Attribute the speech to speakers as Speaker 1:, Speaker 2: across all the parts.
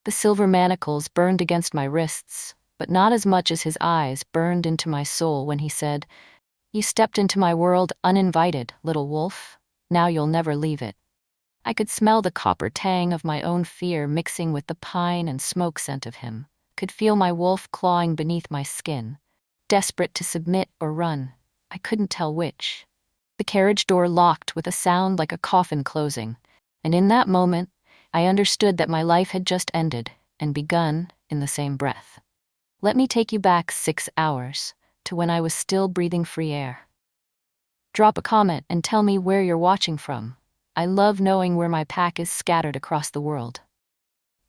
Speaker 1: The silver manacles burned against my wrists, but not as much as his eyes burned into my soul when he said, "You stepped into my world uninvited, little wolf. Now you'll never leave it." I could smell the copper tang of my own fear mixing with the pine and smoke scent of him, could feel my wolf clawing beneath my skin, desperate to submit or run. I couldn't tell which. The carriage door locked with a sound like a coffin closing, and in that moment, I understood that my life had just ended and begun in the same breath. Let me take you back 6 hours, to when I was still breathing free air. Drop a comment and tell me where you're watching from. I love knowing where my pack is scattered across the world.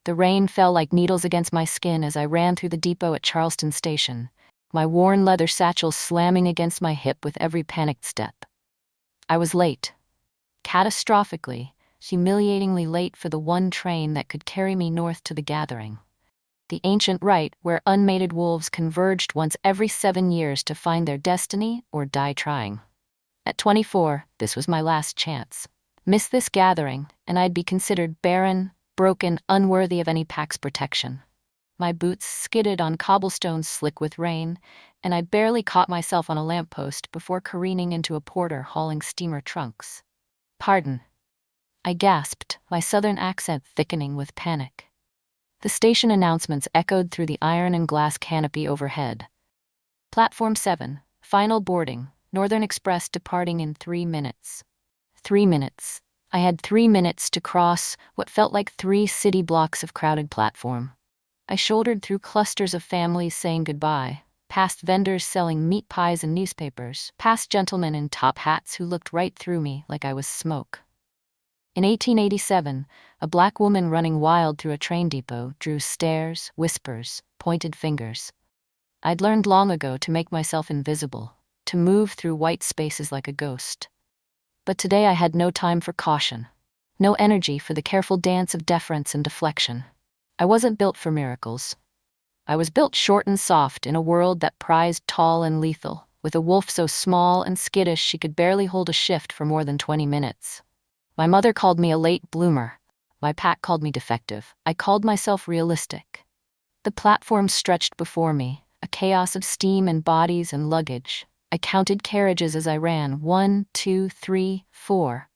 Speaker 1: The rain fell like needles against my skin as I ran through the depot at Charleston Station, my worn leather satchel slamming against my hip with every panicked step. I was late. Catastrophically, humiliatingly late for the one train that could carry me north to the gathering. The ancient rite where unmated wolves converged once every 7 years to find their destiny or die trying. At 24, this was my last chance. Miss this gathering, and I'd be considered barren, broken, unworthy of any pack's protection. My boots skidded on cobblestones slick with rain, and I barely caught myself on a lamppost before careening into a porter hauling steamer trunks. "Pardon," I gasped, my southern accent thickening with panic. The station announcements echoed through the iron and glass canopy overhead. "Platform 7, final boarding, Northern Express departing in 3 minutes." 3 minutes. I had 3 minutes to cross what felt like 3 city blocks of crowded platform. I shouldered through clusters of families saying goodbye, past vendors selling meat pies and newspapers, past gentlemen in top hats who looked right through me like I was smoke. In 1887, a black woman running wild through a train depot drew stares, whispers, pointed fingers. I'd learned long ago to make myself invisible, to move through white spaces like a ghost. But today I had no time for caution, no energy for the careful dance of deference and deflection. I wasn't built for miracles. I was built short and soft in a world that prized tall and lethal, with a wolf so small and skittish she could barely hold a shift for more than 20 minutes. My mother called me a late bloomer. My pack called me defective. I called myself realistic. The platform stretched before me, a chaos of steam and bodies and luggage. I counted carriages as I ran, 1, 2, 3, 4,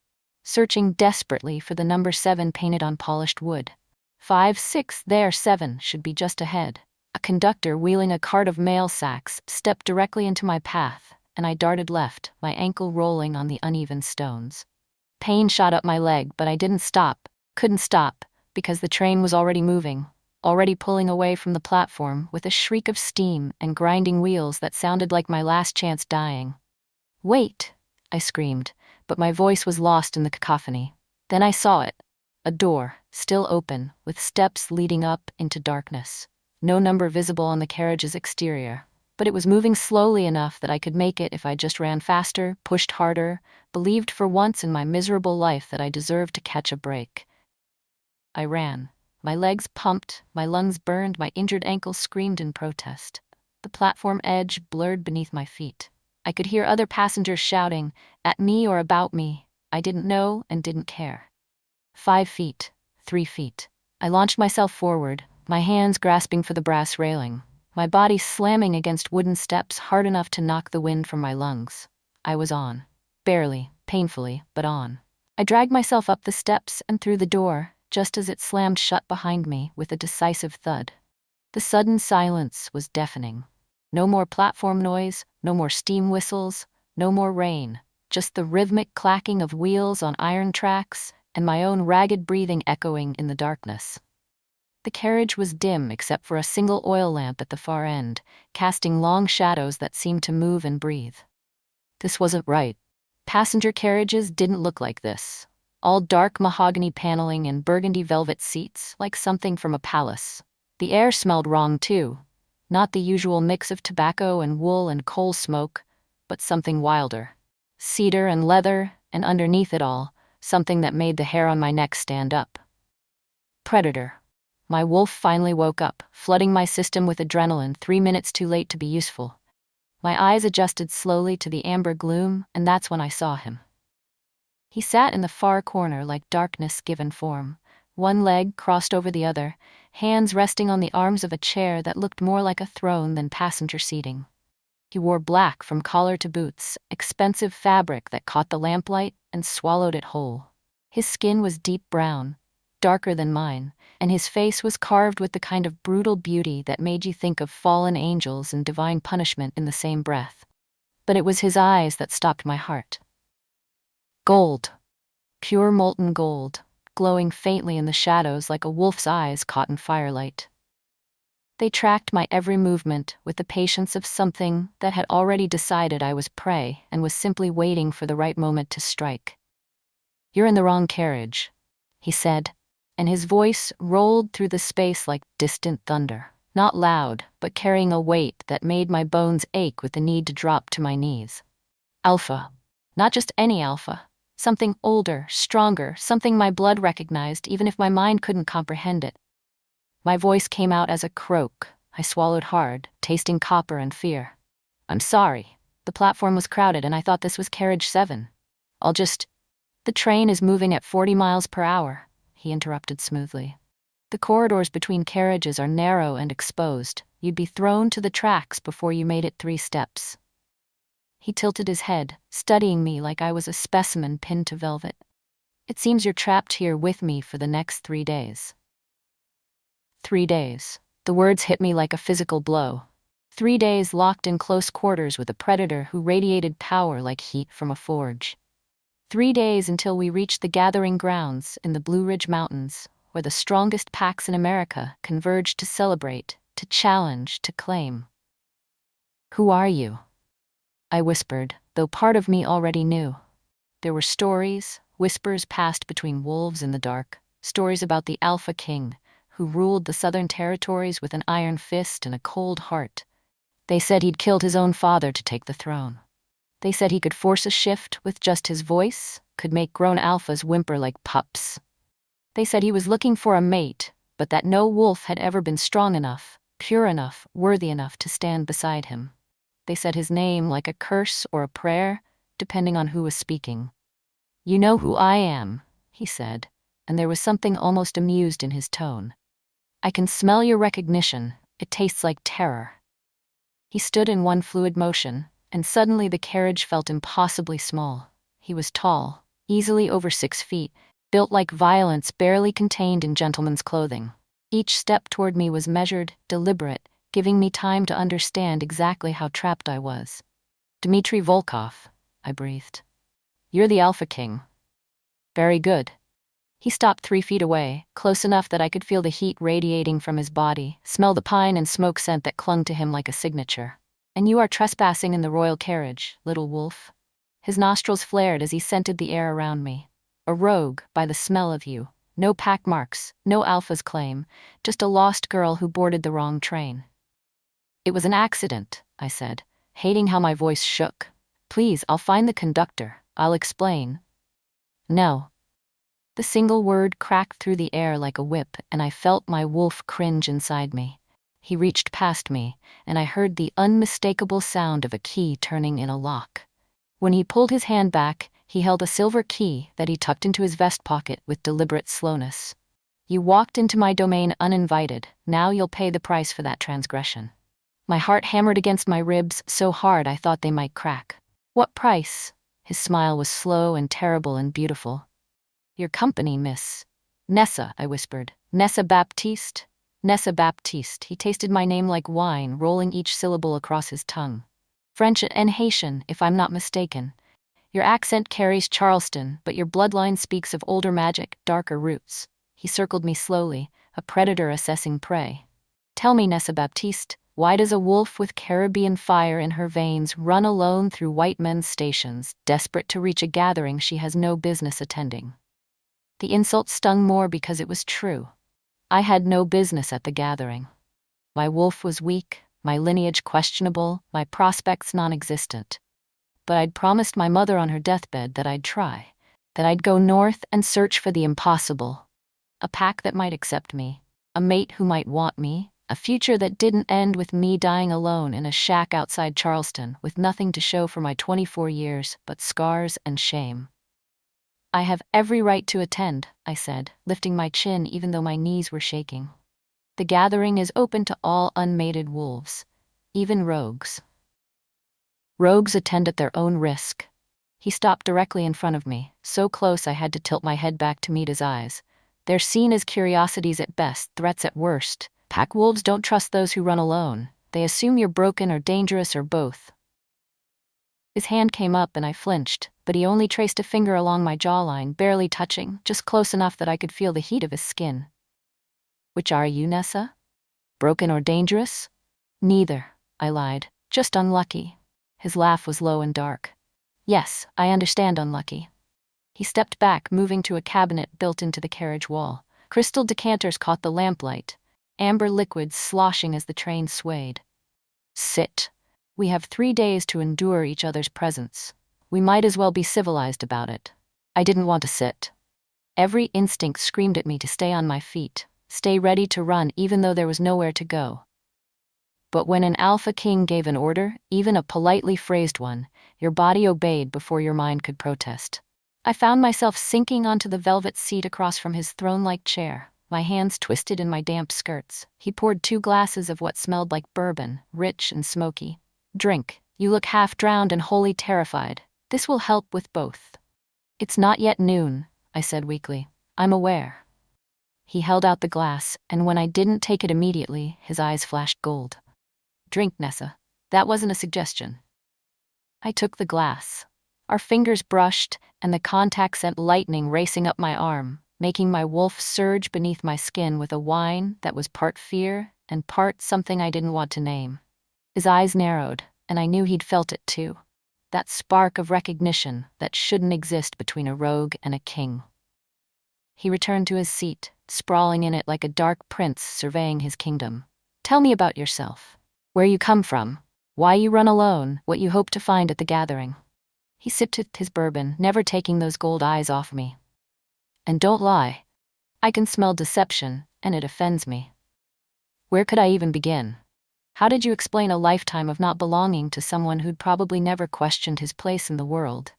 Speaker 1: searching desperately for the number 7 painted on polished wood. 5, 6, there, 7 should be just ahead. A conductor wheeling a cart of mail sacks stepped directly into my path, and I darted left, my ankle rolling on the uneven stones. Pain shot up my leg, but I couldn't stop, because the train was already moving, already pulling away from the platform with a shriek of steam and grinding wheels that sounded like my last chance dying. "Wait," I screamed, but my voice was lost in the cacophony. Then I saw it. A door, still open, with steps leading up into darkness. No number visible on the carriage's exterior, but it was moving slowly enough that I could make it if I just ran faster, pushed harder, believed for once in my miserable life that I deserved to catch a break. I ran. My legs pumped, my lungs burned, my injured ankle screamed in protest. The platform edge blurred beneath my feet. I could hear other passengers shouting, at me or about me. I didn't know and didn't care. 5 feet, 3 feet. I launched myself forward, my hands grasping for the brass railing, my body slamming against wooden steps hard enough to knock the wind from my lungs. I was on. Barely, painfully, but on. I dragged myself up the steps and through the door, just as it slammed shut behind me with a decisive thud. The sudden silence was deafening. No more platform noise, no more steam whistles, no more rain, just the rhythmic clacking of wheels on iron tracks and my own ragged breathing echoing in the darkness. The carriage was dim except for a single oil lamp at the far end, casting long shadows that seemed to move and breathe. This wasn't right. Passenger carriages didn't look like this. All dark mahogany paneling and burgundy velvet seats, like something from a palace. The air smelled wrong too. Not the usual mix of tobacco and wool and coal smoke, but something wilder. Cedar and leather, and underneath it all, something that made the hair on my neck stand up. Predator. My wolf finally woke up, flooding my system with adrenaline 3 minutes too late to be useful. My eyes adjusted slowly to the amber gloom, and that's when I saw him. He sat in the far corner like darkness given form, one leg crossed over the other, hands resting on the arms of a chair that looked more like a throne than passenger seating. He wore black from collar to boots, expensive fabric that caught the lamplight and swallowed it whole. His skin was deep brown, darker than mine, and his face was carved with the kind of brutal beauty that made you think of fallen angels and divine punishment in the same breath. But it was his eyes that stopped my heart. Gold. Pure molten gold, glowing faintly in the shadows like a wolf's eyes caught in firelight. They tracked my every movement with the patience of something that had already decided I was prey and was simply waiting for the right moment to strike. "You're in the wrong carriage," he said, and his voice rolled through the space like distant thunder, not loud, but carrying a weight that made my bones ache with the need to drop to my knees. Alpha. Not just any alpha. Something older, stronger, something my blood recognized even if my mind couldn't comprehend it. My voice came out as a croak. I swallowed hard, tasting copper and fear. "I'm sorry. The platform was crowded and I thought this was Carriage 7. The train is moving at 40 miles per hour, he interrupted smoothly. The corridors between carriages are narrow and exposed. You'd be thrown to the tracks before you made it 3 steps. He tilted his head, studying me like I was a specimen pinned to velvet. "It seems you're trapped here with me for the next 3 days. 3 days. The words hit me like a physical blow. 3 days locked in close quarters with a predator who radiated power like heat from a forge. 3 days until we reached the gathering grounds in the Blue Ridge Mountains, where the strongest packs in America converged to celebrate, to challenge, to claim. "Who are you?" I whispered, though part of me already knew. There were stories, whispers passed between wolves in the dark, stories about the Alpha King, who ruled the Southern Territories with an iron fist and a cold heart. They said he'd killed his own father to take the throne. They said he could force a shift with just his voice, could make grown alphas whimper like pups. They said he was looking for a mate, but that no wolf had ever been strong enough, pure enough, worthy enough to stand beside him. They said his name like a curse or a prayer, depending on who was speaking. "You know who I am," he said, and there was something almost amused in his tone. "I can smell your recognition. It tastes like terror." He stood in one fluid motion, and suddenly the carriage felt impossibly small. He was tall, easily over 6 feet, built like violence barely contained in gentleman's clothing. Each step toward me was measured, deliberate, giving me time to understand exactly how trapped I was. "Dmitri Volkov," I breathed. "You're the Alpha King." "Very good." He stopped 3 feet away, close enough that I could feel the heat radiating from his body, smell the pine and smoke scent that clung to him like a signature. "And you are trespassing in the royal carriage, little wolf." His nostrils flared as he scented the air around me. "A rogue, by the smell of you. No pack marks, no Alpha's claim, just a lost girl who boarded the wrong train." "It was an accident," I said, hating how my voice shook. "Please, I'll find the conductor. I'll explain." "No." The single word cracked through the air like a whip, and I felt my wolf cringe inside me. He reached past me, and I heard the unmistakable sound of a key turning in a lock. When he pulled his hand back, he held a silver key that he tucked into his vest pocket with deliberate slowness. "You walked into my domain uninvited. Now you'll pay the price for that transgression." My heart hammered against my ribs so hard I thought they might crack. "What price?" His smile was slow and terrible and beautiful. "Your company, Miss Nessa," I whispered. "Nessa Baptiste?" Nessa Baptiste. He tasted my name like wine, rolling each syllable across his tongue. "French and Haitian, if I'm not mistaken. Your accent carries Charleston, but your bloodline speaks of older magic, darker roots." He circled me slowly, a predator assessing prey. "Tell me, Nessa Baptiste, why does a wolf with Caribbean fire in her veins run alone through white men's stations, desperate to reach a gathering she has no business attending?" The insult stung more because it was true. I had no business at the gathering. My wolf was weak, my lineage questionable, my prospects non-existent. But I'd promised my mother on her deathbed that I'd try, that I'd go north and search for the impossible. A pack that might accept me, a mate who might want me, a future that didn't end with me dying alone in a shack outside Charleston with nothing to show for my 24 years but scars and shame. "I have every right to attend," I said, lifting my chin even though my knees were shaking. The gathering is open to all unmated wolves, even rogues. Rogues attend at their own risk. He stopped directly in front of me, so close I had to tilt my head back to meet his eyes. They're seen as curiosities at best, threats at worst. Pack wolves don't trust those who run alone. They assume you're broken or dangerous or both. His hand came up and I flinched, but he only traced a finger along my jawline, barely touching, just close enough that I could feel the heat of his skin. Which are you, Nessa? Broken or dangerous? Neither, I lied. Just unlucky. His laugh was low and dark. Yes, I understand unlucky. He stepped back, moving to a cabinet built into the carriage wall. Crystal decanters caught the lamplight, amber liquids sloshing as the train swayed. Sit. We have 3 days to endure each other's presence. We might as well be civilized about it. I didn't want to sit. Every instinct screamed at me to stay on my feet, stay ready to run even though there was nowhere to go. But when an alpha king gave an order, even a politely phrased one, your body obeyed before your mind could protest. I found myself sinking onto the velvet seat across from his throne-like chair, my hands twisted in my damp skirts. He poured 2 glasses of what smelled like bourbon, rich and smoky. Drink. You look half drowned and wholly terrified. This will help with both. It's not yet noon, I said weakly. I'm aware. He held out the glass, and when I didn't take it immediately, his eyes flashed gold. Drink, Nessa. That wasn't a suggestion. I took the glass. Our fingers brushed, and the contact sent lightning racing up my arm, making my wolf surge beneath my skin with a whine that was part fear and part something I didn't want to name. His eyes narrowed, and I knew he'd felt it too. That spark of recognition that shouldn't exist between a rogue and a king. He returned to his seat, sprawling in it like a dark prince surveying his kingdom. Tell me about yourself. Where you come from, why you run alone, what you hope to find at the gathering. He sipped his bourbon, never taking those gold eyes off me. And don't lie. I can smell deception, and it offends me. Where could I even begin? How did you explain a lifetime of not belonging to someone who'd probably never questioned his place in the world?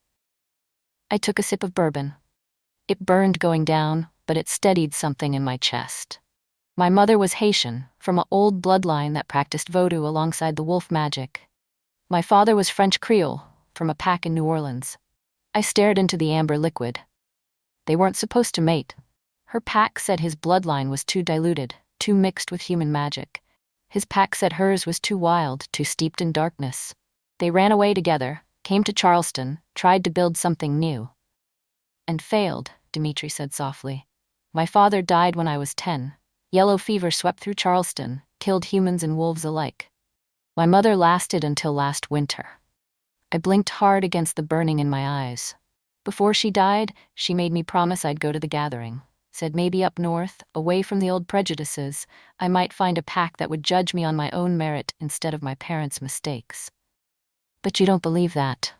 Speaker 1: I took a sip of bourbon. It burned going down, but it steadied something in my chest. My mother was Haitian, from an old bloodline that practiced voodoo alongside the wolf magic. My father was French Creole, from a pack in New Orleans. I stared into the amber liquid. They weren't supposed to mate. Her pack said his bloodline was too diluted, too mixed with human magic. His pack said hers was too wild, too steeped in darkness. They ran away together, came to Charleston, tried to build something new. And failed, Dimitri said softly. My father died when I was 10. Yellow fever swept through Charleston, killed humans and wolves alike. My mother lasted until last winter. I blinked hard against the burning in my eyes. Before she died, she made me promise I'd go to the gathering. Said maybe up north, away from the old prejudices, I might find a pack that would judge me on my own merit instead of my parents' mistakes. But you don't believe that.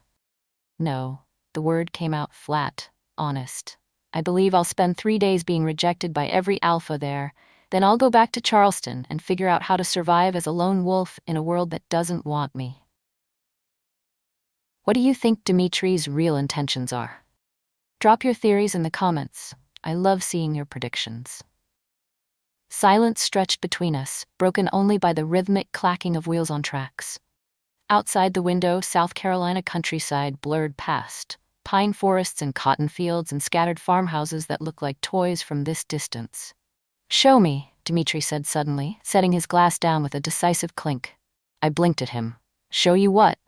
Speaker 1: No, the word came out flat, honest. I believe I'll spend 3 days being rejected by every alpha there. Then I'll go back to Charleston and figure out how to survive as a lone wolf in a world that doesn't want me. What do you think Dimitri's real intentions are? Drop your theories in the comments. I love seeing your predictions. Silence stretched between us, broken only by the rhythmic clacking of wheels on tracks. Outside the window, South Carolina countryside blurred past. Pine forests and cotton fields and scattered farmhouses that looked like toys from this distance. Show me, Dimitri said suddenly, setting his glass down with a decisive clink. I blinked at him. Show you what?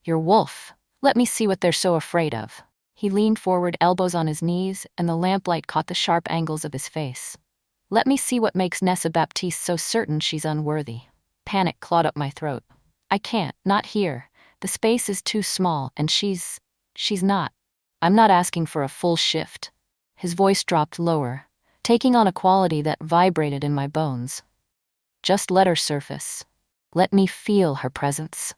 Speaker 1: Your wolf. Let me see what they're so afraid of. He leaned forward, elbows on his knees, and the lamplight caught the sharp angles of his face. Let me see what makes Nessa Baptiste so certain she's unworthy. Panic clawed up my throat. I can't, not here. The space is too small, and she's not. I'm not asking for a full shift. His voice dropped lower, taking on a quality that vibrated in my bones. Just let her surface. Let me feel her presence.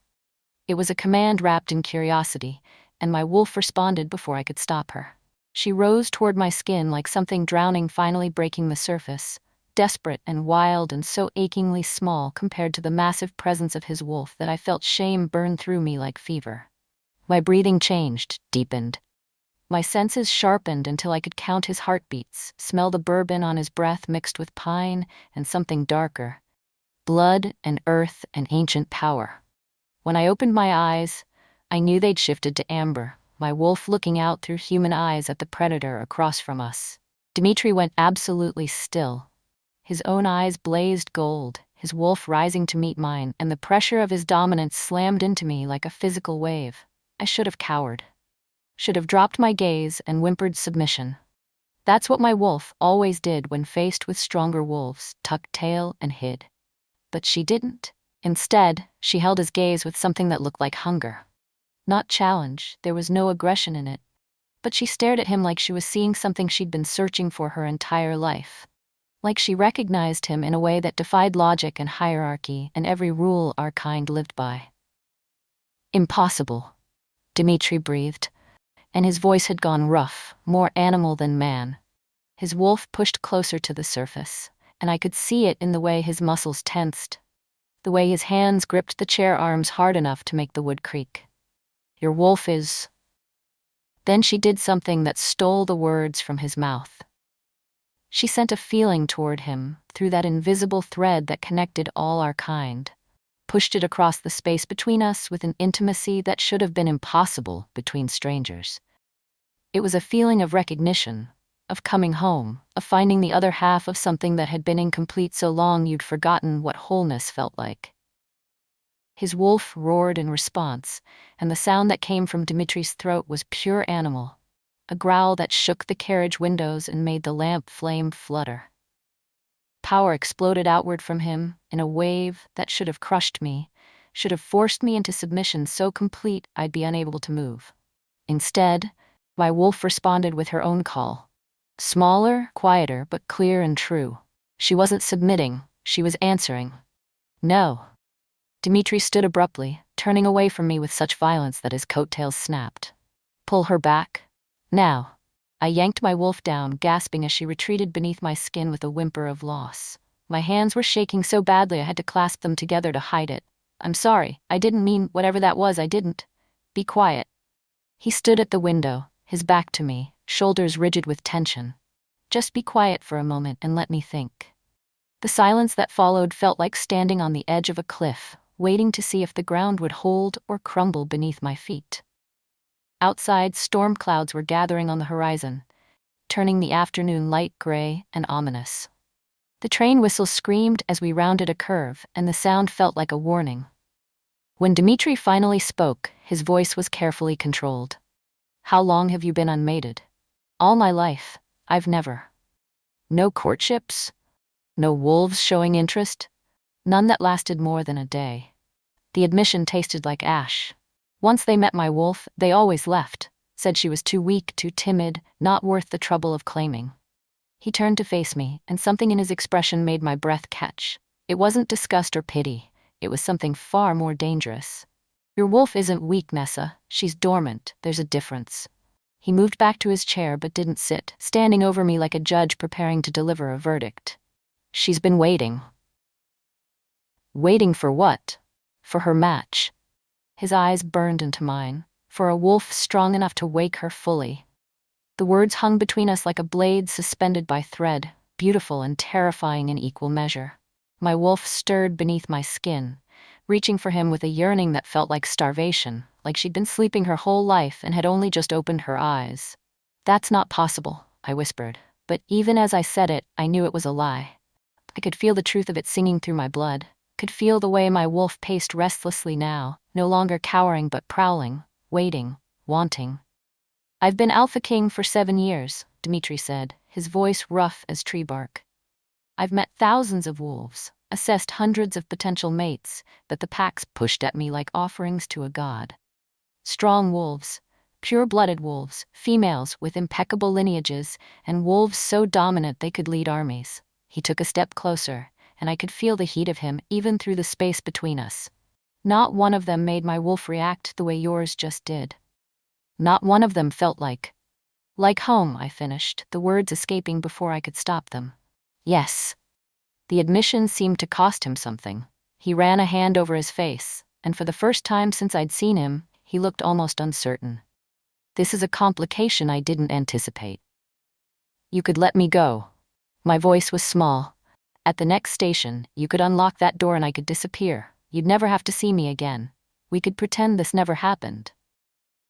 Speaker 1: It was a command wrapped in curiosity, and my wolf responded before I could stop her. She rose toward my skin like something drowning finally breaking the surface, desperate and wild and so achingly small compared to the massive presence of his wolf that I felt shame burn through me like fever. My breathing changed, deepened. My senses sharpened until I could count his heartbeats, smell the bourbon on his breath mixed with pine and something darker. Blood and earth and ancient power. When I opened my eyes, I knew they'd shifted to amber, my wolf looking out through human eyes at the predator across from us. Dmitri went absolutely still. His own eyes blazed gold, his wolf rising to meet mine, and the pressure of his dominance slammed into me like a physical wave. I should have cowered. Should have dropped my gaze and whimpered submission. That's what my wolf always did when faced with stronger wolves, tucked tail and hid. But she didn't. Instead, she held his gaze with something that looked like hunger. Not challenge, there was no aggression in it. But she stared at him like she was seeing something she'd been searching for her entire life. Like she recognized him in a way that defied logic and hierarchy and every rule our kind lived by. Impossible, Dmitri breathed, and his voice had gone rough, more animal than man. His wolf pushed closer to the surface, and I could see it in the way his muscles tensed, the way his hands gripped the chair arms hard enough to make the wood creak. Your wolf is... Then she did something that stole the words from his mouth. She sent a feeling toward him through that invisible thread that connected all our kind, pushed it across the space between us with an intimacy that should have been impossible between strangers. It was a feeling of recognition, of coming home, of finding the other half of something that had been incomplete so long you'd forgotten what wholeness felt like. His wolf roared in response, and the sound that came from Dmitri's throat was pure animal, a growl that shook the carriage windows and made the lamp flame flutter. Power exploded outward from him in a wave that should have crushed me, should have forced me into submission so complete I'd be unable to move. Instead, my wolf responded with her own call. Smaller, quieter, but clear and true. She wasn't submitting, she was answering. No. Dmitri stood abruptly, turning away from me with such violence that his coattails snapped. Pull her back. Now. I yanked my wolf down, gasping as she retreated beneath my skin with a whimper of loss. My hands were shaking so badly I had to clasp them together to hide it. I'm sorry, I didn't mean whatever that was, I didn't. Be quiet. He stood at the window, his back to me, shoulders rigid with tension. Just be quiet for a moment and let me think. The silence that followed felt like standing on the edge of a cliff, waiting to see if the ground would hold or crumble beneath my feet. Outside, storm clouds were gathering on the horizon, turning the afternoon light gray and ominous. The train whistle screamed as we rounded a curve, and the sound felt like a warning. When Dmitri finally spoke, his voice was carefully controlled. How long have you been unmated? All my life. I've never. No courtships? No wolves showing interest? None that lasted more than a day. The admission tasted like ash. Once they met my wolf, they always left, said she was too weak, too timid, not worth the trouble of claiming. He turned to face me, and something in his expression made my breath catch. It wasn't disgust or pity. It was something far more dangerous. Your wolf isn't weak, Nessa. She's dormant. There's a difference. He moved back to his chair but didn't sit, standing over me like a judge preparing to deliver a verdict. She's been waiting. Waiting for what? For her match. His eyes burned into mine, for a wolf strong enough to wake her fully. The words hung between us like a blade suspended by thread, beautiful and terrifying in equal measure. My wolf stirred beneath my skin, reaching for him with a yearning that felt like starvation, like she'd been sleeping her whole life and had only just opened her eyes. That's not possible, I whispered, but even as I said it, I knew it was a lie. I could feel the truth of it singing through my blood, could feel the way my wolf paced restlessly now, no longer cowering but prowling, waiting, wanting. I've been Alpha King for 7 years, Dmitri said, his voice rough as tree bark. I've met thousands of wolves, assessed hundreds of potential mates that the packs pushed at me like offerings to a god. Strong wolves, pure-blooded wolves, females with impeccable lineages, and wolves so dominant they could lead armies. He took a step closer, and I could feel the heat of him even through the space between us. Not one of them made my wolf react the way yours just did. Not one of them felt like home, I finished, the words escaping before I could stop them. Yes. The admission seemed to cost him something. He ran a hand over his face, and for the first time since I'd seen him, he looked almost uncertain. This is a complication I didn't anticipate. You could let me go. My voice was small. At the next station, you could unlock that door and I could disappear. You'd never have to see me again. We could pretend this never happened.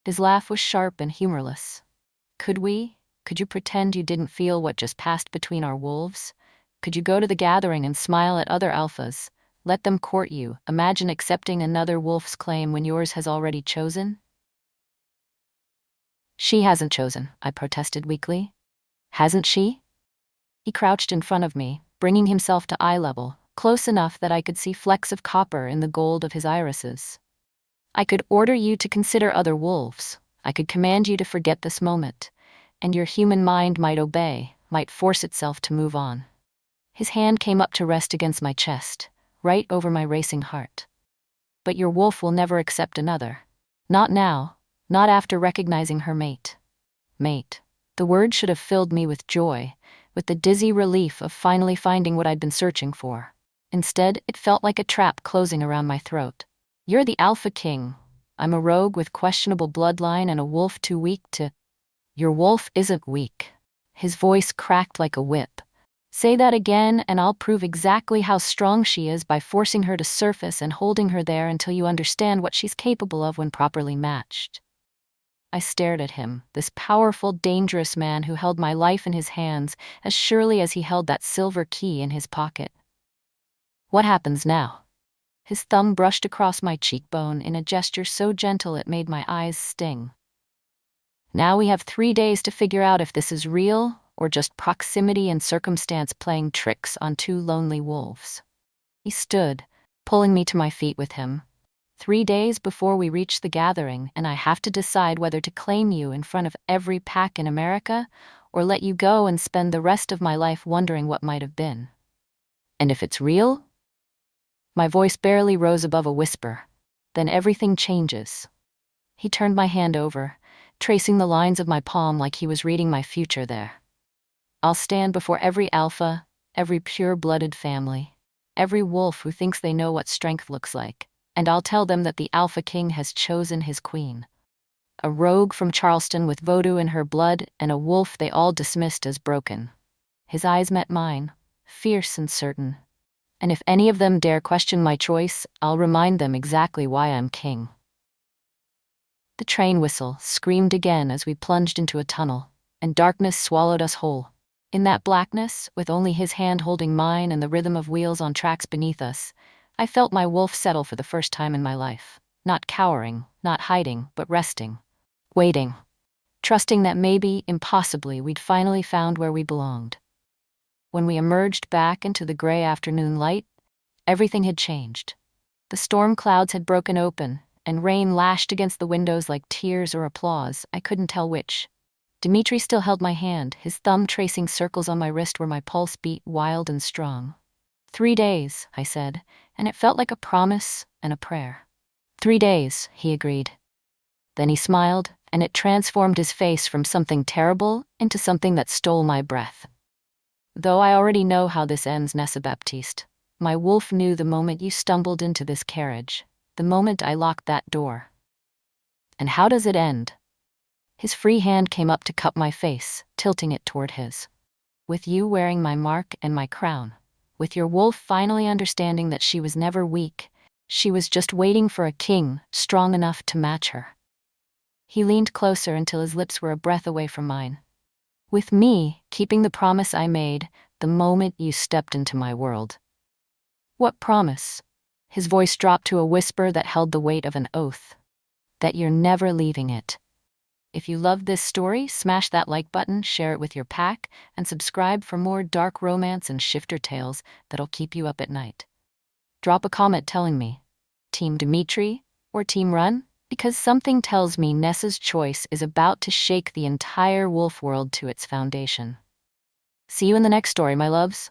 Speaker 1: His laugh was sharp and humorless. Could we? Could you pretend you didn't feel what just passed between our wolves? Could you go to the gathering and smile at other alphas? Let them court you. Imagine accepting another wolf's claim when yours has already chosen? She hasn't chosen, I protested weakly. Hasn't she? He crouched in front of me, bringing himself to eye level, close enough that I could see flecks of copper in the gold of his irises. I could order you to consider other wolves. I could command you to forget this moment, and your human mind might obey, might force itself to move on. His hand came up to rest against my chest, right over my racing heart. But your wolf will never accept another. Not now, not after recognizing her mate. Mate. The word should have filled me with joy, with the dizzy relief of finally finding what I'd been searching for. Instead, it felt like a trap closing around my throat. You're the Alpha King. I'm a rogue with questionable bloodline and a wolf too weak to... Your wolf isn't weak. His voice cracked like a whip. Say that again and I'll prove exactly how strong she is by forcing her to surface and holding her there until you understand what she's capable of when properly matched. I stared at him, this powerful, dangerous man who held my life in his hands as surely as he held that silver key in his pocket. What happens now? His thumb brushed across my cheekbone in a gesture so gentle it made my eyes sting. Now we have 3 days to figure out if this is real or just proximity and circumstance playing tricks on 2 lonely wolves. He stood, pulling me to my feet with him. 3 days before we reach the gathering, and I have to decide whether to claim you in front of every pack in America or let you go and spend the rest of my life wondering what might have been. And if it's real? My voice barely rose above a whisper. Then everything changes. He turned my hand over, tracing the lines of my palm like he was reading my future there. I'll stand before every alpha, every pure-blooded family, every wolf who thinks they know what strength looks like, and I'll tell them that the Alpha King has chosen his queen. A rogue from Charleston with voodoo in her blood and a wolf they all dismissed as broken. His eyes met mine, fierce and certain. And if any of them dare question my choice, I'll remind them exactly why I'm king. The train whistle screamed again as we plunged into a tunnel, and darkness swallowed us whole. In that blackness, with only his hand holding mine and the rhythm of wheels on tracks beneath us, I felt my wolf settle for the first time in my life. Not cowering, not hiding, but resting. Waiting. Trusting that maybe, impossibly, we'd finally found where we belonged. When we emerged back into the gray afternoon light, everything had changed. The storm clouds had broken open, and rain lashed against the windows like tears or applause. I couldn't tell which. Dimitri still held my hand, his thumb tracing circles on my wrist where my pulse beat wild and strong. 3 days, I said, and it felt like a promise and a prayer. 3 days, he agreed. Then he smiled, and it transformed his face from something terrible into something that stole my breath. Though I already know how this ends, Nessa Baptiste, my wolf knew the moment you stumbled into this carriage, the moment I locked that door. And how does it end? His free hand came up to cup my face, tilting it toward his. With you wearing my mark and my crown. With your wolf finally understanding that she was never weak, she was just waiting for a king strong enough to match her. He leaned closer until his lips were a breath away from mine. With me, keeping the promise I made the moment you stepped into my world. What promise? His voice dropped to a whisper that held the weight of an oath. That you're never leaving it. If you loved this story, smash that like button, share it with your pack, and subscribe for more dark romance and shifter tales that'll keep you up at night. Drop a comment telling me, Team Dimitri or Team Run? Because something tells me Nessa's choice is about to shake the entire wolf world to its foundation. See you in the next story, my loves.